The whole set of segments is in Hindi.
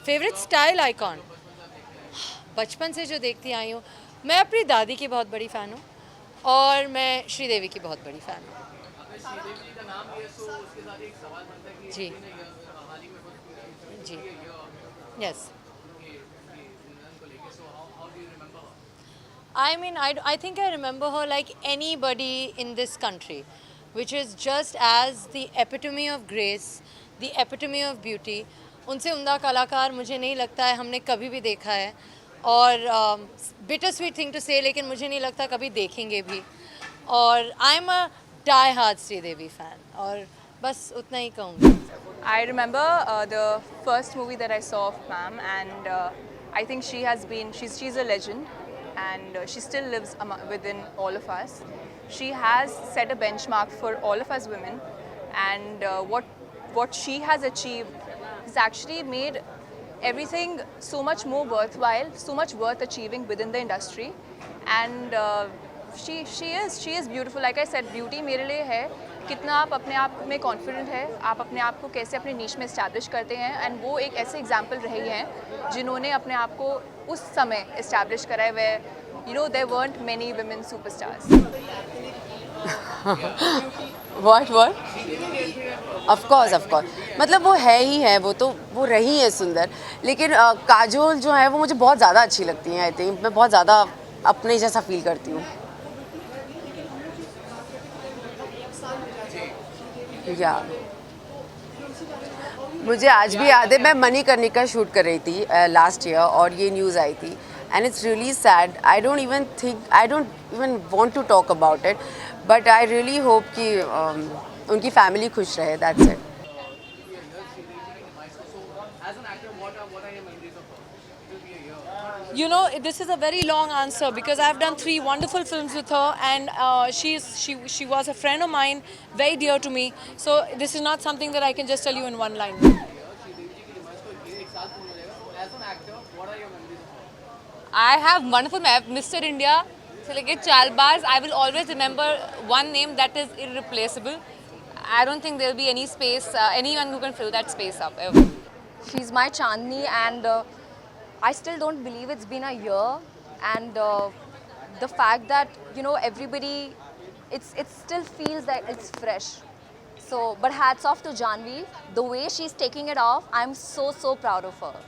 फेवरेट स्टाइल आइकॉन, बचपन से जो देखती आई हूँ, मैं अपनी दादी की बहुत बड़ी फ़ैन हूँ और मैं श्रीदेवी की बहुत बड़ी फ़ैन हूँ। जी जी, yes. I mean, I think I remember her like anybody in this country, which is just as the epitome of grace, the epitome of beauty. उनसे उम्दा कलाकार मुझे नहीं लगता है हमने कभी भी देखा है और बिटर स्वीट थिंग टू से, लेकिन मुझे नहीं लगता कभी देखेंगे भी। और I am a die hard Sridevi fan और बस उतना ही कहूँगी। I remember the first movie that I saw of Ma'am, and I think she's a legend, and she still lives within all of us. She has set a benchmark for all of us women, and what she has achieved has actually made everything so much more worthwhile, so much worth achieving within the industry, and she is beautiful. Like I said, beauty मेरे लिए है कितना आप अपने आप में कॉन्फिडेंट है, आप अपने आप को कैसे अपने नीश में इस्टेब्लिश करते हैं, एंड वो एक ऐसे एग्जाम्पल रही हैं जिन्होंने अपने आप को उस समय इस्टेब्लिश करा है वे there weren't many women superstars. What of course मतलब वो है ही है, वो तो वो रही है सुंदर, लेकिन काजोल जो है वो मुझे बहुत ज़्यादा अच्छी लगती हैं। आई थिंक मैं बहुत ज़्यादा अपने जैसा फील करती हूँ। या मुझे आज भी याद है, मैं मणिकर्णिका शूट कर रही थी लास्ट ईयर और ये न्यूज़ आई थी, and it's really sad. I don't even want to talk about it, but I really hope कि उनकी फैमिली खुश रहे। That's it. You know, this is a very long answer because I've done 3 wonderful films with her, and she was a friend of mine, very dear to me. So this is not something that I can just tell you in one line. I have wonderful Mr. India. So like Chalbaz, I will always remember one name that is irreplaceable. I don't think there will be any space, anyone who can fill that space up ever. She's my Chandni, and I still don't believe it's been a year. And the fact that everybody, it still feels that it's fresh. So, but hats off to Janvi. The way she's taking it off, I'm so proud of her.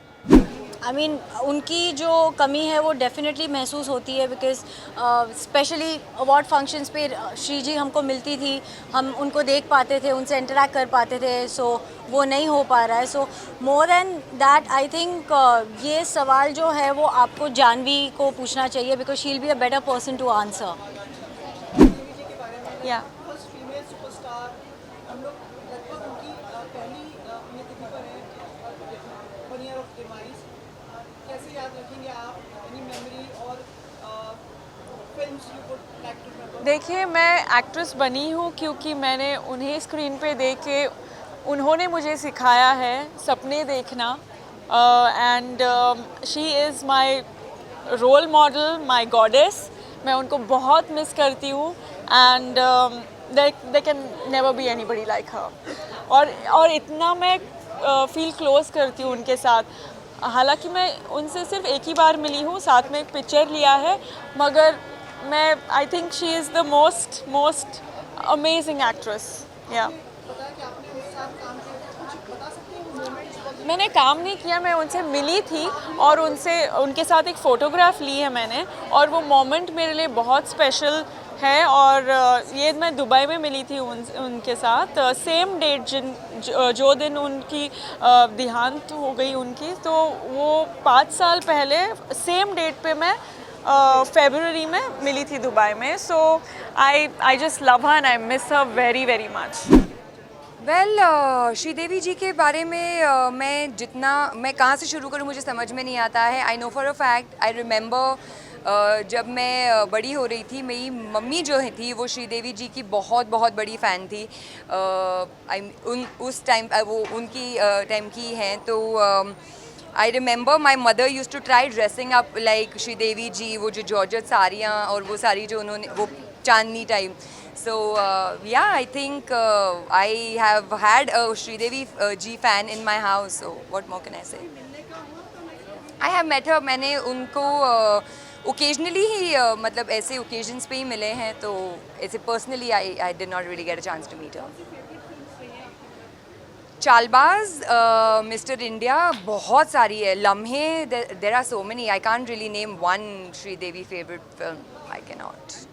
I mean उनकी जो कमी है वो डेफिनेटली महसूस होती है, बिकॉज स्पेशली अवार्ड फंक्शंस पे श्री जी हमको मिलती थी, हम उनको देख पाते थे, उनसे इंटरेक्ट कर पाते थे, सो वो नहीं हो पा रहा है। So more than that I think ये सवाल जो है वो आपको जानवी को पूछना चाहिए, because she will be a better person to answer. या देखिए, मैं एक्ट्रेस बनी हूँ क्योंकि मैंने उन्हें स्क्रीन पे देख के उन्होंने मुझे सिखाया है सपने देखना, and she is my role model, my goddess. मैं उनको बहुत मिस करती हूँ, and they can never be anybody like her. और इतना मैं फील क्लोज करती हूँ उनके साथ। हालांकि मैं उनसे सिर्फ एक ही बार मिली हूँ, साथ में एक पिक्चर लिया है, मगर मैं I think she is the most amazing actress. या मैंने काम नहीं किया, मैं उनसे मिली थी और उनके साथ एक फ़ोटोग्राफ ली है मैंने, और वो मोमेंट मेरे लिए बहुत स्पेशल है। और ये मैं दुबई में मिली थी उनके साथ सेम डेट जो दिन उनकी देहांत हो गई उनकी, तो वो 5 साल पहले सेम डेट पे मैं फरवरी में मिली थी दुबई में। So I just love her and I miss her very very much. Well Sridevi ji के बारे में मैं कहाँ से शुरू करूँ मुझे समझ में नहीं आता है। I know for a fact, I remember जब मैं बड़ी हो रही थी, मेरी मम्मी जो थी वो श्रीदेवी जी की बहुत बड़ी फ़ैन थी। उस टाइम वो उनकी टाइम की हैं, तो I remember my mother use to try dressing up like Sridevi ji, वो जो जॉर्जेट साड़ियाँ और वो सारी जो उन्होंने वो चांदनी time. So yeah, I think I have had a Sridevi ji fan in my house. So what more can I say? I have met her. मैंने उनको occasionally ही मतलब ऐसे occasions पे ही मिले हैं, तो ऐसे personally I did not really get a chance to meet her. Chaalbaaz, Mister India, बहुत सारी है. लम्हे, there are so many. I can't really name one Sridevi favorite film. I cannot.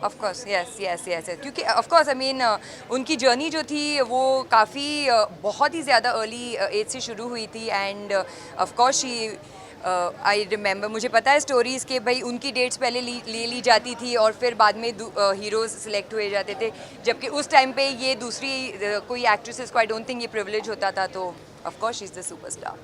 Of course, yes. क्योंकि of course, I mean, उनकी जर्नी जो थी वो काफ़ी बहुत ही ज़्यादा अर्ली एज से शुरू हुई थी. And of course she I remember, मुझे पता है स्टोरीज़ के भाई उनकी डेट्स पहले ले ली जाती थी और फिर बाद में हीरोज़ सिलेक्ट हुए जाते थे, जबकि उस टाइम पे ये दूसरी कोई एक्ट्रेसेस को आई डोंट थिंक ये प्रिविलेज होता था. तो of course she is the superstar.